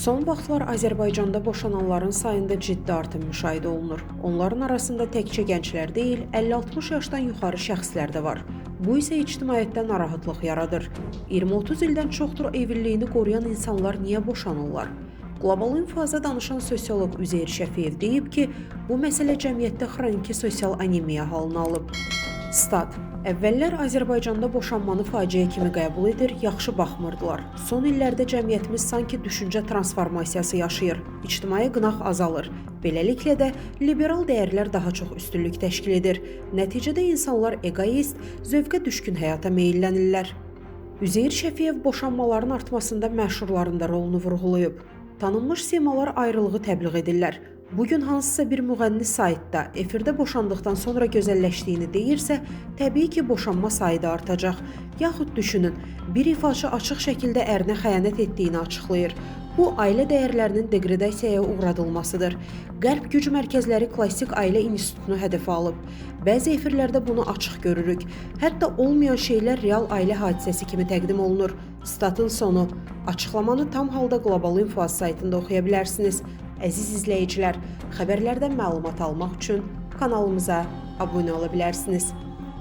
Son vaxtlar Azərbaycanda boşananların sayında ciddi artım müşahidə olunur. Onların arasında təkcə gənclər deyil, 50-60 yaşdan yuxarı şəxslər də var. Bu isə ictimaiyyətdə narahatlıq yaradır. 20-30 ildən çoxdur evliliyini qoruyan insanlar niyə boşanırlar? Qlobal İnfoza danışan sosioloq Üzeyir Şəfiyev deyib ki, bu məsələ cəmiyyətdə xroniki sosial anemiya halını alıb. Stat: Əvvəllər Azərbaycanda boşanmanı faciə kimi qəbul edir, yaxşı baxmırdılar. Son illərdə cəmiyyətimiz sanki düşüncə transformasiyası yaşayır, ictimai qınaq azalır. Beləliklə də liberal dəyərlər daha çox üstünlük təşkil edir. Nəticədə insanlar egoist, zövqə düşkün həyata meyllənirlər. Üzeyir Şəfiyev boşanmaların artmasında məşhurların da rolunu vurğulayıb. Tanınmış simalar ayrılığı təbliğ edirlər. Bugün hansısa bir müğənni saytda efirdə boşandıqdan sonra gözəlləşdiyini deyirsə, təbii ki, boşanma sayı da artacaq. Yaxud düşünün, bir ifaçı açıq şəkildə ərinə xəyanət etdiyini açıqlayır. Bu, ailə dəyərlərinin deqradasiyaya uğradılmasıdır. Qərb güc mərkəzləri klassik ailə institutunu hədəfə alıb. Bəzi efirlərdə bunu açıq görürük. Hətta olmayan şeylər real ailə hadisəsi kimi təqdim olunur. Statın sonu. Açıqlamanı tam halda Qlobal Info saytında oxuya bilərsiniz. Əziz izləyicilər, xəbərlərdən məlumat almaq üçün kanalımıza abunə ola bilərsiniz.